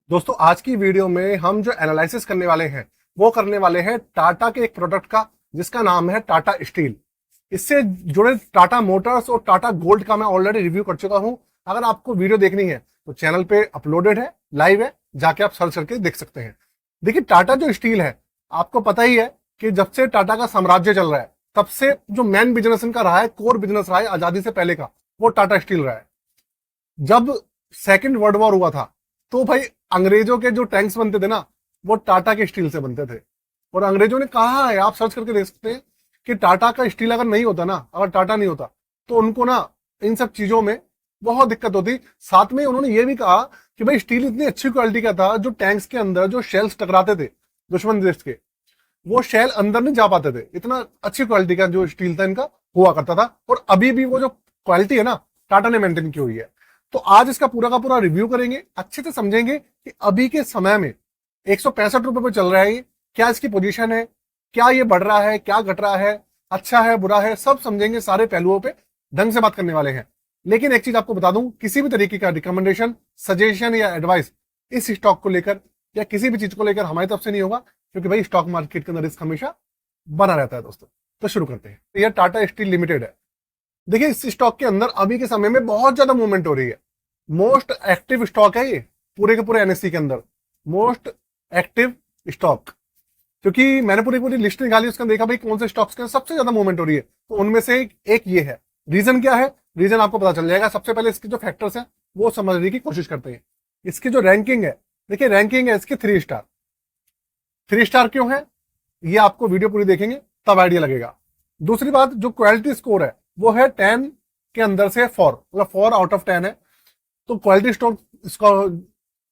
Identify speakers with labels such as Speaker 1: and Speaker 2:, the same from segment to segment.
Speaker 1: दोस्तों आज की वीडियो में हम जो एनालिसिस करने वाले हैं वो करने वाले हैं टाटा के एक प्रोडक्ट का जिसका नाम है टाटा स्टील। इससे जुड़े टाटा मोटर्स और टाटा गोल्ड का मैं ऑलरेडी रिव्यू कर चुका हूं। अगर आपको वीडियो देखनी है तो चैनल पे अपलोडेड है, लाइव है, जाके आप सर्च करके देख सकते हैं। देखिए टाटा जो स्टील है, आपको पता ही है कि जब से टाटा का साम्राज्य चल रहा है तब से जो मेन बिजनेस इनका रहा है, कोर बिजनेस रहा है आजादी से पहले का, वो टाटा स्टील रहा है। जब सेकेंड वर्ल्ड वॉर हुआ था तो भाई अंग्रेजों के जो टैंक्स बनते थे ना, वो टाटा के स्टील से बनते थे। और अंग्रेजों ने कहा है, आप सर्च करके देख सकते हैं कि टाटा का स्टील अगर नहीं होता ना, अगर टाटा नहीं होता तो उनको ना इन सब चीजों में बहुत दिक्कत होती। साथ में उन्होंने ये भी कहा कि भाई स्टील इतनी अच्छी क्वालिटी का था, जो टैंक्स के अंदर जो शेल्स टकराते थे दुश्मन देश के, वो शेल अंदर नहीं जा पाते थे। इतना अच्छी क्वालिटी का जो स्टील था इनका हुआ करता था। और अभी भी वो जो क्वालिटी है ना, टाटा ने मेंटेन की हुई है। तो आज इसका पूरा का पूरा रिव्यू करेंगे, अच्छे से समझेंगे कि अभी के समय में 165 रुपए पे चल रहा है ये, क्या इसकी पोजीशन है, क्या ये बढ़ रहा है, क्या घट रहा है, अच्छा है बुरा है, सब समझेंगे। सारे पहलुओं पे ढंग से बात करने वाले हैं। लेकिन एक चीज आपको बता दूं, किसी भी तरीके का रिकमेंडेशन, सजेशन या एडवाइस इस स्टॉक को लेकर या किसी भी चीज को लेकर हमारी तरफ से नहीं होगा, क्योंकि भाई स्टॉक मार्केट के अंदर रिस्क हमेशा बना रहता है। दोस्तों तो शुरू करते हैं। यह टाटा स्टील लिमिटेड है। देखिए इस स्टॉक के अंदर अभी के समय में बहुत ज्यादा मूवमेंट हो रही है। मोस्ट एक्टिव स्टॉक है ये पूरे के पूरे एनएससी के अंदर, मोस्ट एक्टिव स्टॉक। क्योंकि मैंने पूरी पूरी लिस्ट निकाली, उसका देखा भाई कौन से स्टॉक्स के सबसे ज्यादा मूवमेंट हो रही है, तो उनमें से एक ये है। रीजन क्या है, रीजन आपको पता चल जाएगा। सबसे पहले इसके जो फैक्टर्स हैं वो समझने की कोशिश करते हैं। इसकी जो रैंकिंग है, देखिए रैंकिंग है इसकी 3 स्टार। 3 स्टार क्यों है, ये आपको वीडियो पूरी देखेंगे तब आइडिया लगेगा। दूसरी बात, जो क्वालिटी स्कोर है वो है 10 के अंदर से 4, मतलब 4/10 है। तो क्वालिटी स्टोर स्कोर,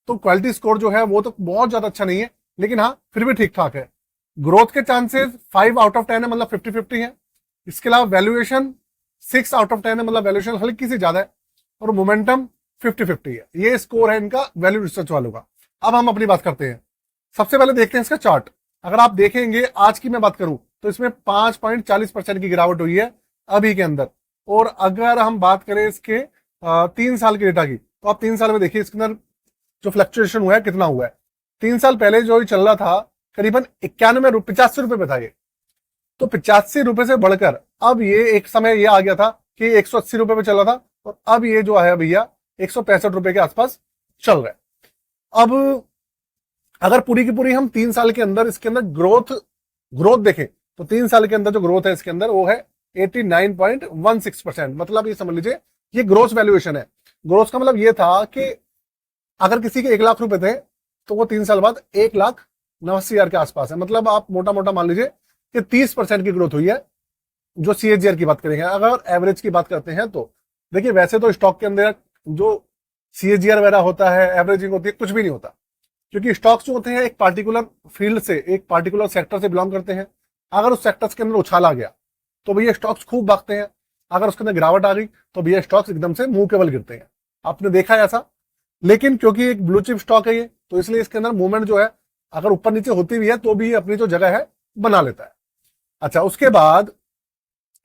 Speaker 1: तो क्वालिटी स्कोर जो है वो तो बहुत ज्यादा अच्छा नहीं है, लेकिन हाँ फिर भी ठीक ठाक है। ग्रोथ के चांसेस 5/10 है, मतलब 50-50 है। इसके अलावा वैल्यूएशन 6/10 है, मतलब वैल्यूएशन हल्की सी ज्यादा है। और मोमेंटम 50-50 है। ये स्कोर है इनका वैल्यू रिसर्च वालों का। अब हम अपनी बात करते हैं। सबसे पहले देखते हैं इसका चार्ट। अगर आप देखेंगे, आज की मैं बात करूं तो इसमें 5.40% की गिरावट हुई है अभी के अंदर। और अगर हम बात करें इसके 3 साल के डेटा की, तो आप 3 साल में देखिए इसके अंदर जो फ्लक्चुएशन हुआ है कितना हुआ है। 3 साल पहले जो चल रहा था करीबन 85 रुपए पे था ये, तो 85 रुपए से बढ़कर अब ये एक समय ये आ गया था कि 180 रुपए पे चल रहा था, और अब ये जो है भैया 165 रुपए के आसपास चल रहा है। अब अगर पूरी की पूरी हम 3 साल के अंदर इसके अंदर ग्रोथ देखें, तो 3 साल के अंदर जो ग्रोथ है इसके अंदर वो है 89.16%। मतलब ये समझ लीजिए ये ग्रोस वैल्यूएशन है। ग्रोस का मतलब ये था कि अगर किसी के 1 लाख रुपए थे तो वो 3 साल बाद 1,89,000 के आसपास है। मतलब आप मोटा मोटा मान लीजिए कि 30% की ग्रोथ हुई है, जो सीएजीआर की बात करेंगे। अगर एवरेज की बात करते हैं तो देखिए, वैसे तो स्टॉक के अंदर जो सीएजीआर वगैरह होता है, एवरेजिंग होती है, कुछ भी नहीं होता। क्योंकि स्टॉक्स जो होते हैं एक पार्टिकुलर फील्ड से, एक पार्टिकुलर सेक्टर से बिलोंग करते हैं। अगर उस सेक्टर्स के अंदर उछाल आ गया तो भैया स्टॉक्स खूब भागते हैं। अगर उसके अंदर गिरावट आ गई तो भैया स्टॉक्स एकदम से मुंह केवल गिरते हैं। आपने देखा है ऐसा। लेकिन क्योंकि एक ब्लू चिप स्टॉक है ये, तो इसलिए इसके अंदर मूवमेंट जो है अगर ऊपर नीचे होती भी है तो भी अपनी जो जगह है बना लेता है। अच्छा, उसके बाद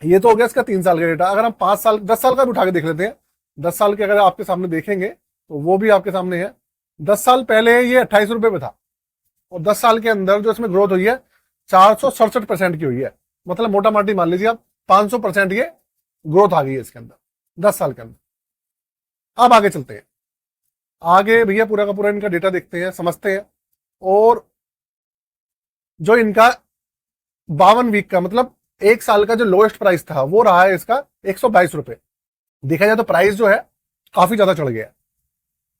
Speaker 1: ये तो हो गया इसका 3 साल का डेटा। अगर हम 5 साल 10 साल का भी उठा के देख लेते हैं, 10 साल के अगर आपके सामने देखेंगे तो वो भी आपके सामने है। 10 साल पहले ये 28 रुपए पे था, और 10 साल के अंदर जो इसमें ग्रोथ हुई है 467% की हुई है। मतलब मोटा मोटी मान लीजिए आप 500% ये ग्रोथ आ गई है इसके अंदर 10 साल के अंदर। अब आगे चलते हैं। आगे भैया पूरा का पूरा इनका डेटा देखते हैं, समझते हैं। और जो इनका 52 वीक का, मतलब 1 साल का जो लोएस्ट प्राइस था वो रहा है इसका 122 रुपए। देखा जाए तो प्राइस जो है काफी ज्यादा चढ़ गया है।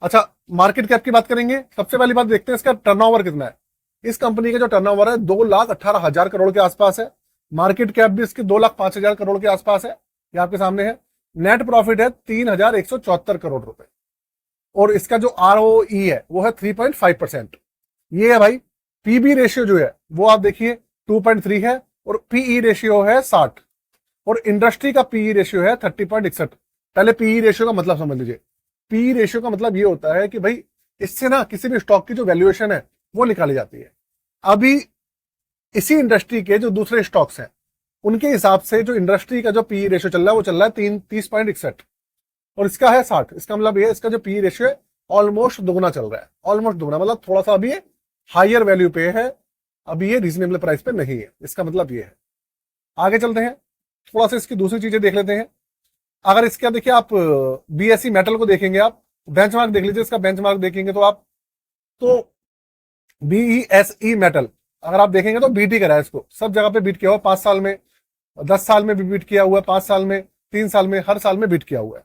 Speaker 1: अच्छा, मार्केट कैप की बात करेंगे। सबसे पहली बात देखते हैं इसका टर्नओवर कितना है। इस कंपनी का जो टर्नओवर है 2,18,000 करोड़ के आसपास है। मार्केट कैप भी इसकी 2,05,000 करोड़ के आसपास है, ये आपके सामने है। नेट प्रॉफिट है 3,174 करोड़ रुपए। और इसका जो ROE है वो है 3.5%। ये है भाई। पीबी रेशियो जो है वो आप देखिए 2.3 है, और पीई रेशियो है 60, और इंडस्ट्री का पीई रेशियो है 30.61। पहले पीई रेशियो का मतलब समझ लीजिए। पीई रेशियो का मतलब ये होता है कि भाई इससे ना किसी भी स्टॉक की जो वैल्यूएशन है वो निकाली जाती है। अभी इसी इंडस्ट्री के जो दूसरे स्टॉक्स हैं उनके हिसाब से जो इंडस्ट्री का जो पीई रेशियो चल रहा है वो चल रहा है 30.61, और इसका है 60। इसका मतलब ये इसका जो पीई रेशियो है ऑलमोस्ट दुगना चल रहा है, ऑलमोस्ट दुगना, मतलब थोड़ा सा अभी हायर वैल्यू पे है, अभी ये रीजनेबल प्राइस पे नहीं है, इसका मतलब ये है। आगे चलते हैं, थोड़ा सा इसकी दूसरी चीजें देख लेते हैं। अगर इसका देखिए आप बीएसई मेटल को देखेंगे, आप बेंचमार्क देख लीजिए, इसका बेंचमार्क देखेंगे तो आप, तो बीईएसई मेटल अगर आप देखेंगे तो बीट ही करा है इसको, सब जगह पे बीट किया हुआ, 5 साल में, 10 साल में भी बीट किया हुआ है, 5 साल में, 3 साल में, हर साल में बीट किया हुआ है।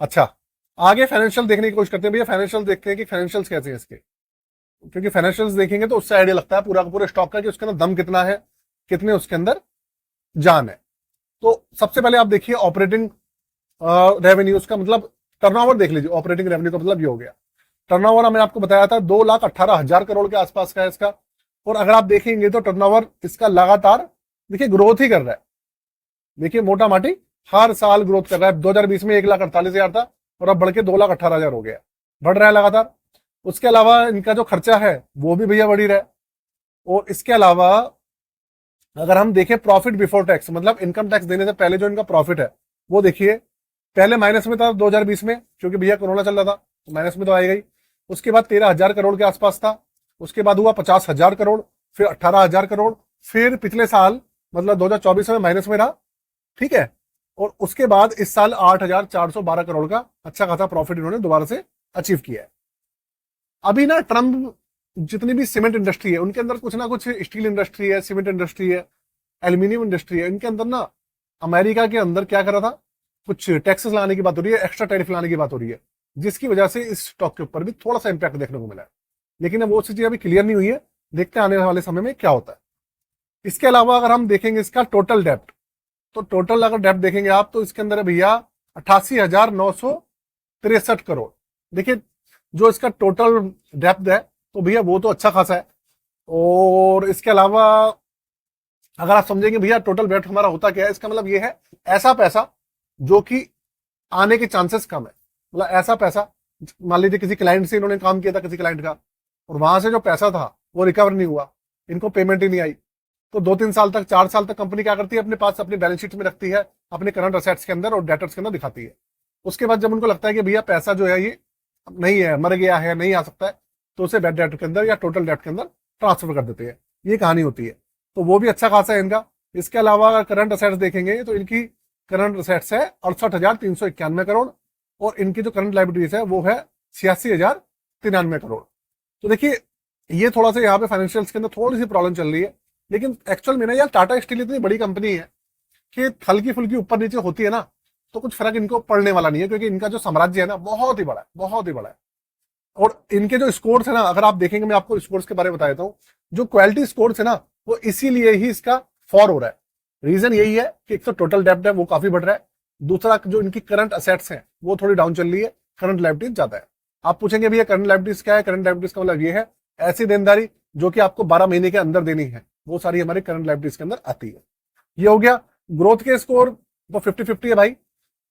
Speaker 1: अच्छा, आगे फाइनेंशियल देखने की कोशिश करते हैं भैया, फाइनेंशियल देखते हैं कि फाइनेंशियल्स कैसे हैं इसके, क्योंकि फाइनेंशियल्स देखेंगे तो उससे आइडिया लगता है पूरा का पूरा स्टॉक का कि उसके अंदर दम कितना है, कितने उसके अंदर जान है। तो सबसे पहले आप देखिए ऑपरेटिंग रेवेन्यू, उसका मतलब टर्नओवर देख लीजिए, ऑपरेटिंग रेवेन्यू का मतलब ये हो गया। टर्नओवर मैंने आपको बताया था 2,18,000 करोड़ के आसपास का है इसका, और अगर आप देखेंगे तो टर्नओवर इसका लगातार देखिए ग्रोथ ही कर रहा है, देखिए मोटा माटी हर साल ग्रोथ कर रहा है। 2020 में 1,48,000 था और अब बढ़ के 2,18,000 हो गया, बढ़ रहा है लगातार। उसके अलावा इनका जो खर्चा है वो भी भैया बढ़ ही रहा है। और इसके अलावा अगर हम देखें प्रॉफिट बिफोर टैक्स, मतलब इनकम टैक्स देने से पहले जो इनका प्रॉफिट है वो देखिए, पहले माइनस में था 2020 में, क्योंकि भैया कोरोना चल रहा था, तो माइनस में तो आई गई। उसके बाद 13,000 करोड़ के आसपास था, उसके बाद हुआ 50,000 करोड़, फिर 18,000 करोड़, फिर पिछले साल मतलब 2024 में माइनस में रहा, ठीक है। और उसके बाद इस साल 8,412 करोड़ का अच्छा खासा प्रॉफिट इन्होंने दोबारा से अचीव किया है। अभी ना ट्रम्प जितनी भी सीमेंट इंडस्ट्री है उनके अंदर कुछ ना कुछ, स्टील इंडस्ट्री है, सीमेंट इंडस्ट्री है, एल्यूमिनियम इंडस्ट्री है, इनके अंदर ना अमेरिका के अंदर क्या कर रहा था, कुछ टैक्सेस लाने की बात हो रही है, एक्स्ट्रा टैरिफ लाने की बात हो रही है, जिसकी वजह से इस स्टॉक के ऊपर भी थोड़ा सा इंपैक्ट देखने को मिला है। लेकिन अब वो चीजें अभी क्लियर नहीं हुई है, देखते हैं आने वाले समय में क्या होता है। इसके अलावा अगर हम देखेंगे इसका टोटल डेप्ट, तो टोटल अगर डेप्ट देखेंगे आप तो इसके अंदर है भैया 88,963 करोड़। देखिए जो इसका टोटल डेप्थ है तो भैया वो तो अच्छा खासा है। और इसके अलावा अगर आप समझेंगे भैया टोटल डेप्थ हमारा होता क्या है, इसका मतलब ये है ऐसा पैसा जो कि आने के चांसेस कम है, मतलब ऐसा पैसा, मान लीजिए किसी क्लाइंट से इन्होंने काम किया था किसी क्लाइंट का, और वहां से जो पैसा था वो रिकवर नहीं हुआ, इनको पेमेंट ही नहीं आई, तो 2-3 साल तक, 4 साल तक कंपनी क्या करती है, अपने पास अपनी बैलेंस शीट में रखती है, अपने करंट असेट्स के अंदर और डेटर्स के अंदर दिखाती है। उसके बाद जब उनको लगता है कि भैया पैसा जो है ये नहीं है, मर गया है, नहीं आ सकता है, तो उसे बैड डेट के अंदर या टोटल डेट के अंदर ट्रांसफर कर देते हैं। ये कहानी होती है, तो वो भी अच्छा खासा है इनका। इसके अलावा अगर करंट असेट्स देखेंगे तो इनकी करंट असेट्स है 68,391 करोड़, और इनकी जो करंट लाइबिलिटीज है वो है 86,093 करोड़। तो देखिए ये थोड़ा सा यहाँ पे फाइनेंशियल्स के अंदर थोड़ी सी प्रॉब्लम चल रही है, लेकिन एक्चुअल में ना यार टाटा स्टील इतनी बड़ी कंपनी है कि हल्की फुल्की ऊपर नीचे होती है ना तो कुछ फर्क इनको पड़ने वाला नहीं है, क्योंकि इनका जो साम्राज्य है ना बहुत ही बड़ा है, बहुत ही बड़ा है। और इनके जो स्कोर्स है ना, अगर आप देखेंगे, मैं आपको स्कोर्स के बारे में बता देता हूँ, जो क्वालिटी स्कोर्स है ना वो इसीलिए ही इसका फॉर हो रहा है। रीजन यही है कि एक तो टोटल डेब्ट है वो काफी बढ़ रहा है, दूसरा जो इनकी करंट असेट्स हैं वो थोड़ी डाउन चल रही है, करंट लायबिलिटीज ज्यादा है। आप पूछेंगे भैया करंट लायबिलिटीज क्या है, करंट लायबिलिटीज का मतलब ये है ऐसी देनदारी जो कि आपको 12 महीने के अंदर देनी है, वो सारी हमारी करंट लायबिलिटीज के अंदर आती है। ये हो गया ग्रोथ के स्कोर, तो 50-50 है भाई।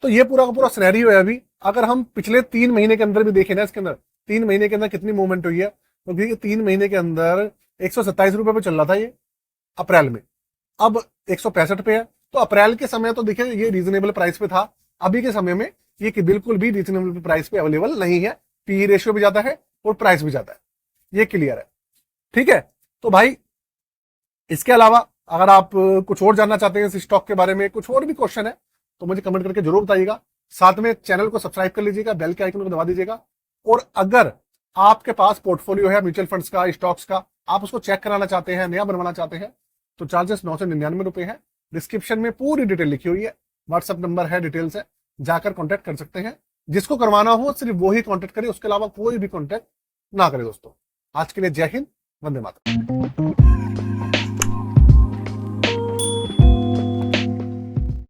Speaker 1: तो ये पूरा का पूरा सिनेरियो है। अभी अगर हम पिछले 3 महीने के अंदर भी देखें ना, इसके अंदर 3 महीने के अंदर कितनी मूवमेंट हुई है, तो देखिए 3 महीने के अंदर 127 रुपए पे चल रहा था ये अप्रैल में, अब 165 पे है। तो अप्रैल के समय तो देखिए ये रीजनेबल प्राइस पे था, अभी के समय में ये कि बिल्कुल भी रीजनेबल प्राइस पे अवेलेबल नहीं है, पी रेशियो भी ज्यादा है और प्राइस भी ज्यादा है, ये क्लियर है, ठीक है। तो भाई इसके अलावा अगर आप कुछ और जानना चाहते हैं इस स्टॉक के बारे में, कुछ और भी क्वेश्चन है तो मुझे कमेंट करके जरूर बताइएगा। साथ में चैनल को सब्सक्राइब कर लीजिएगा, बेल के आइकन को दबा दीजिएगा। और अगर आपके पास पोर्टफोलियो है म्यूचुअल फंड्स का, स्टॉक्स का, आप उसको चेक कराना चाहते हैं, नया बनवाना चाहते हैं, तो चार्जेस 999 रुपए है। डिस्क्रिप्शन में पूरी डिटेल लिखी हुई है, व्हाट्सएप नंबर है, डिटेल्स है, जाकर कॉन्टेक्ट कर सकते हैं। जिसको करवाना हो सिर्फ वो ही कॉन्टेक्ट करे, उसके अलावा कोई भी कॉन्टेक्ट ना करे दोस्तों। आज के लिए जय हिंद, वंदे मातरम।